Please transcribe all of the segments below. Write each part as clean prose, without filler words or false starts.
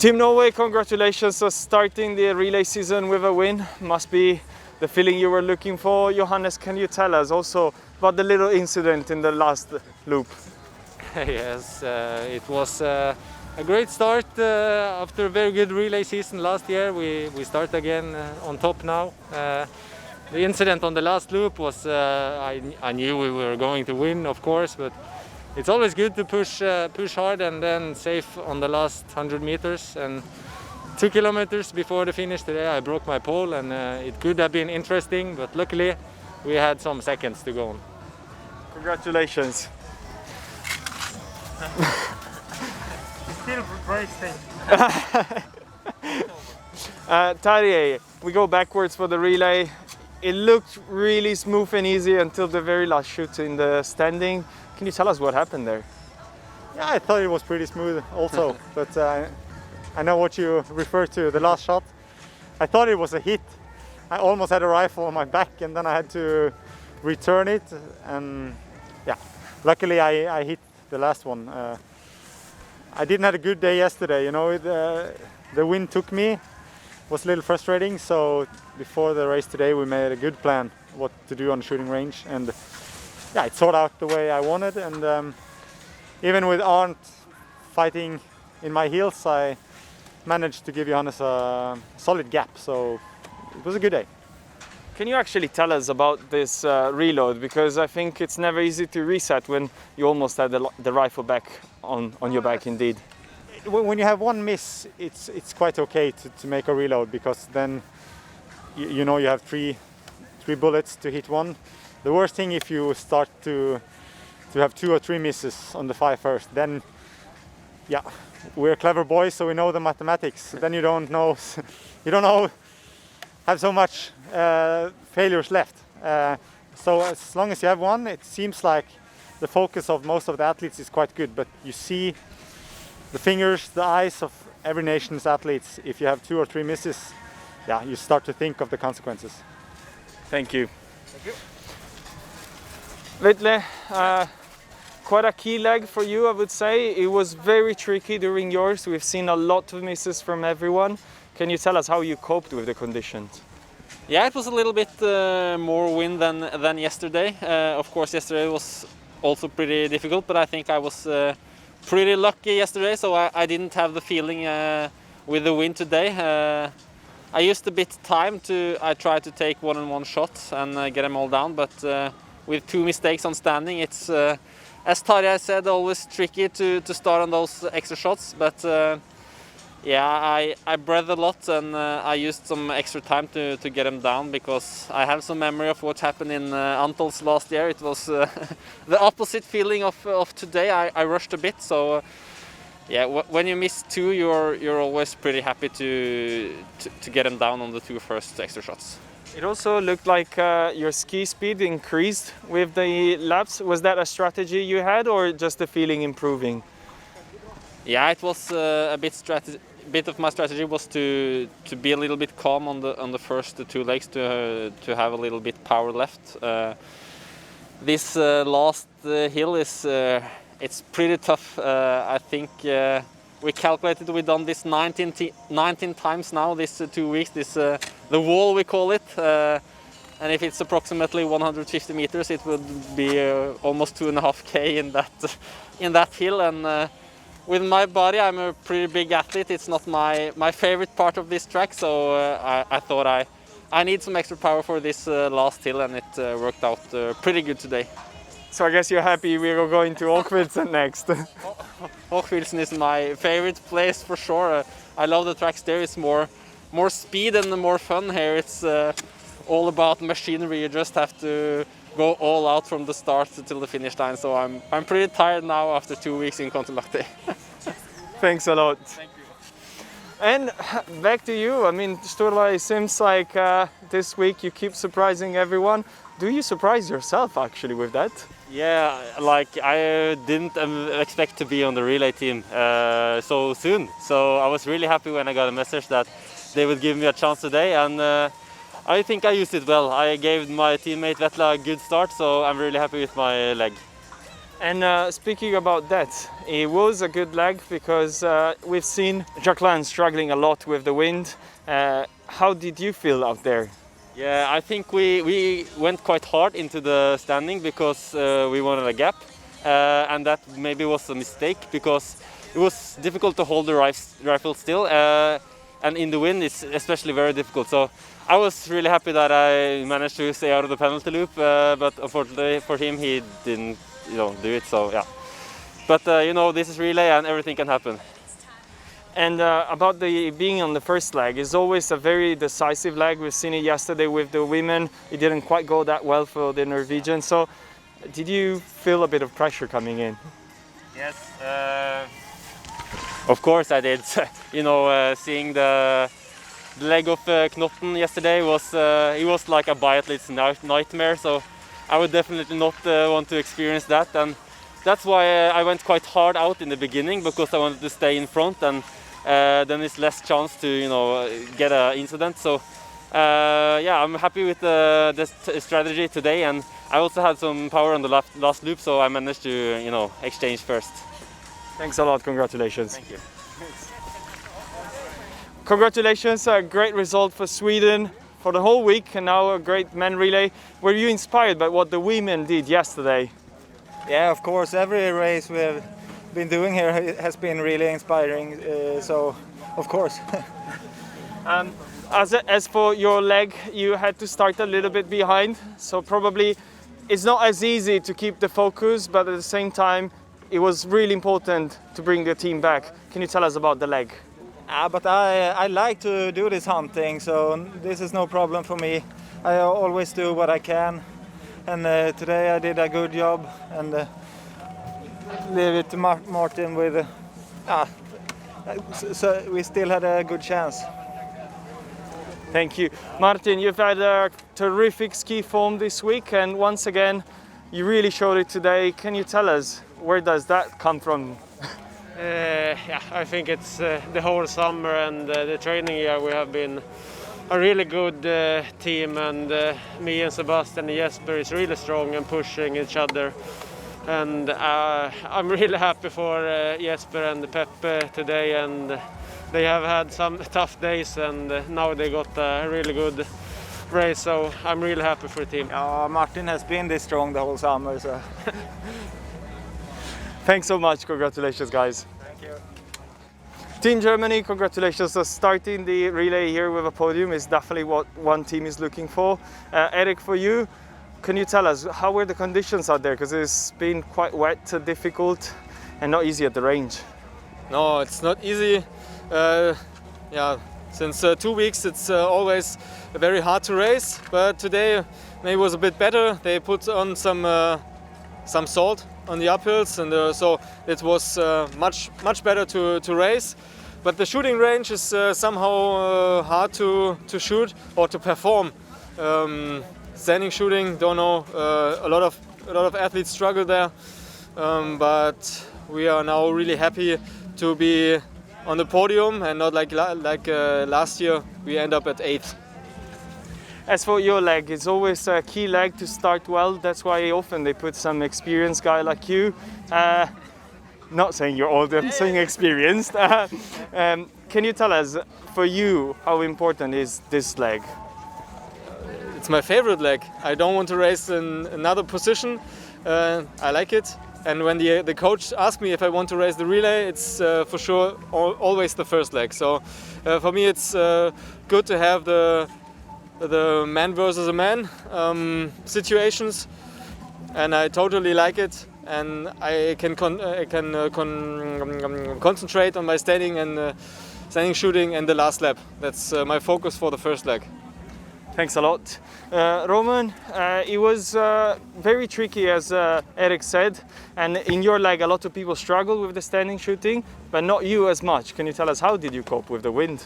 Team Norway, congratulations on starting the relay season with a win. Must be the feeling you were looking for. Johannes, can you tell us also about the little incident in the last loop? Yes, it was a great start after a very good relay season last year. We start again on top now. The incident on the last loop was, I knew we were going to win, of course, but it's always good to push hard and then safe on the last 100 meters. And 2 kilometers before the finish today, I broke my pole, and it could have been interesting, but luckily we had some seconds to go on. Congratulations. Still racing. Tarjei, we go backwards for the relay. It looked really smooth and easy until the very last shoot in the standing. Can you tell us what happened there? Yeah, I thought it was pretty smooth also, but I know what you refer to, the last shot. I thought it was a hit. I almost had a rifle on my back, and then I had to return it, and yeah, luckily I hit the last one. I didn't have a good day yesterday, you know, the wind took me. It was a little frustrating, so before the race today we made a good plan what to do on the shooting range, and yeah, it sorted out the way I wanted, and even with Arndt fighting in my heels, I managed to give Johannes a solid gap, so it was a good day. Can you actually tell us about this reload? Because I think it's never easy to reset when you almost had the rifle back on your back indeed. When you have one miss, it's quite okay to make a reload, because then you know you have three bullets to hit one. The worst thing if you start to have 2 or 3 misses on the 5 first, then yeah, we're clever boys, so we know the mathematics. Then you don't have so much failures left. So as long as you have one, it seems like the focus of most of the athletes is quite good, but you see the fingers, the eyes of every nation's athletes. If you have 2 or 3 misses, yeah, you start to think of the consequences. Thank you. Thank you. Vetle, quite a key leg for you, I would say. It was very tricky during yours. We've seen a lot of misses from everyone. Can you tell us how you coped with the conditions? Yeah, it was a little bit more wind than yesterday. Of course, yesterday was also pretty difficult, but I think I was pretty lucky yesterday, so I didn't have the feeling with the wind today. I used a bit time I tried to take one-on-one shots and get them all down, but with 2 mistakes on standing, it's, as Tarjei said, always tricky to start on those extra shots, but yeah, I breathed a lot, and I used some extra time to get them down, because I have some memory of what happened in Antol's last year. It was the opposite feeling of today. I rushed a bit, so yeah, when you miss 2, you're always pretty happy to get them down on the 2 first extra shots. It also looked like your ski speed increased with the laps. Was that a strategy you had, or just the feeling improving? Yeah, it was a bit of my strategy was to be a little bit calm on the first 2 legs, to have a little bit power left. This last hill is it's pretty tough. I think we calculated we've done this 19 times now this 2 weeks. This the wall, we call it, and if it's approximately 150 meters, it would be almost 2.5K in that hill. And with my body, I'm a pretty big athlete. It's not my favorite part of this track, so I thought I need some extra power for this last hill, and it worked out pretty good today. So I guess you're happy we are going to Åkvildsen next. Åkvildsen is my favorite place for sure. I love the tracks there. It's more speed and more fun here. It's all about machinery. You just have to go all out from the start till the finish line. So I'm pretty tired now after 2 weeks in Kontiolahti. Thanks a lot. Thank you. And back to you. I mean, Sturla, it seems like this week you keep surprising everyone. Do you surprise yourself actually with that? Yeah, like I didn't expect to be on the relay team so soon. So I was really happy when I got a message that they would give me a chance today, and I think I used it well. I gave my teammate Vetle a good start, so I'm really happy with my leg. And speaking about that, it was a good leg because we've seen Jacqueline struggling a lot with the wind. How did you feel out there? Yeah, I think we went quite hard into the standing because we wanted a gap, and that maybe was a mistake because it was difficult to hold the rifle still, and in the wind it's especially very difficult. So I was really happy that I managed to stay out of the penalty loop, but unfortunately for him he didn't, do it. So yeah, but this is relay and everything can happen. And about the being on the first leg, is always a very decisive leg. We've seen it yesterday with the women. It didn't quite go that well for the Norwegians. So did you feel a bit of pressure coming in? Yes, of course I did. Seeing the leg of Knotten yesterday it was like a biathlete's nightmare. So I would definitely not want to experience that. And that's why I went quite hard out in the beginning, because I wanted to stay in front, and then it's less chance to get an incident. So yeah, I'm happy with the strategy today, and I also had some power on the last loop, so I managed to exchange first. Thanks a lot. Congratulations. Thank you. Congratulations, a great result for Sweden for the whole week, and now a great men relay. Were you inspired by what the women did yesterday? Yeah, of course. Every race we have been doing here has been really inspiring. So, of course. As for your leg, you had to start a little bit behind. So probably it's not as easy to keep the focus, but at the same time, it was really important to bring the team back. Can you tell us about the leg? But I like to do this hunting, so this is no problem for me. I always do what I can. And today I did a good job, and leave it to Martin with. So we still had a good chance. Thank you. Martin, you've had a terrific ski form this week, and once again, you really showed it today. Can you tell us, where does that come from? Yeah, I think it's the whole summer and the training year. We have been a really good team, and me and Sebastian and Jesper is really strong and pushing each other. And I'm really happy for Jesper and Peppe today, and they have had some tough days, and now they got a really good race, so I'm really happy for the team. Martin has been this strong the whole summer. So. Thanks so much. Congratulations, guys. Thank you. Team Germany, congratulations on starting the relay here with a podium. Is definitely what one team is looking for. Erik, for you, can you tell us how were the conditions out there? Because it's been quite wet, difficult, and not easy at the range. No, it's not easy. Yeah, since 2 weeks it's always very hard to race. But today maybe was a bit better. They put on some salt on the uphills, and so it was much better to race. But the shooting range is somehow hard to shoot or to perform. Standing shooting, don't know. A lot of athletes struggle there, but we are now really happy to be on the podium, and not like last year we end up at 8th. As for your leg, it's always a key leg to start well. That's why often they put some experienced guy like you. Not saying you're old, I'm saying experienced. Can you tell us, for you, how important is this leg? It's my favorite leg. I don't want to race in another position. I like it. And when the coach asks me if I want to race the relay, it's for sure always the first leg. So for me, it's good to have the man versus a man situations, and I totally like it. And I can concentrate on my standing and standing shooting and the last lap. That's my focus for the first leg. Thanks a lot. Roman, it was very tricky, as Erik said, and in your leg a lot of people struggle with the standing shooting, but not you as much. Can you tell us, how did you cope with the wind?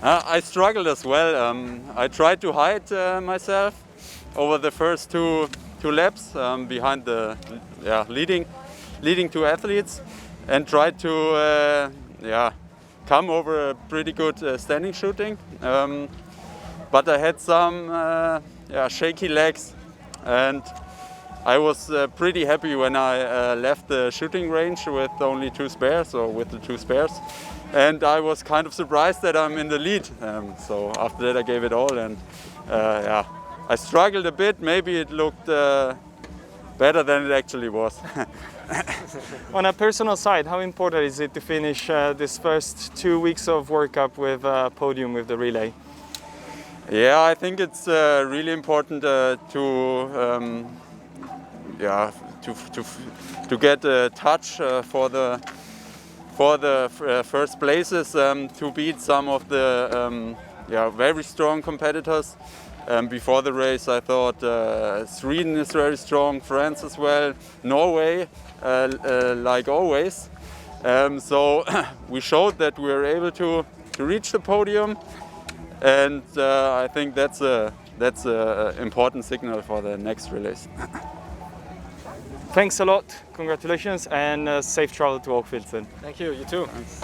I struggled as well. I tried to hide myself over the first two laps behind the leading two athletes, and tried to come over a pretty good standing shooting. But I had some shaky legs, and I was pretty happy when I left the shooting range with only 2 spares, or with the 2 spares. And I was kind of surprised that I'm in the lead. So after that I gave it all, and yeah, I struggled a bit. Maybe it looked better than it actually was. On a personal side, how important is it to finish this first 2 weeks of World Cup with Podium with the relay? Yeah, I think it's really important to get a touch for the first places, to beat some of the very strong competitors. Before the race, I thought Sweden is very strong, France as well, Norway, like always. So we showed that we were able to reach the podium, and I think that's a important signal for the next release. Thanks a lot, congratulations, and safe travel to Oakfield. Thank you, you too. Thanks.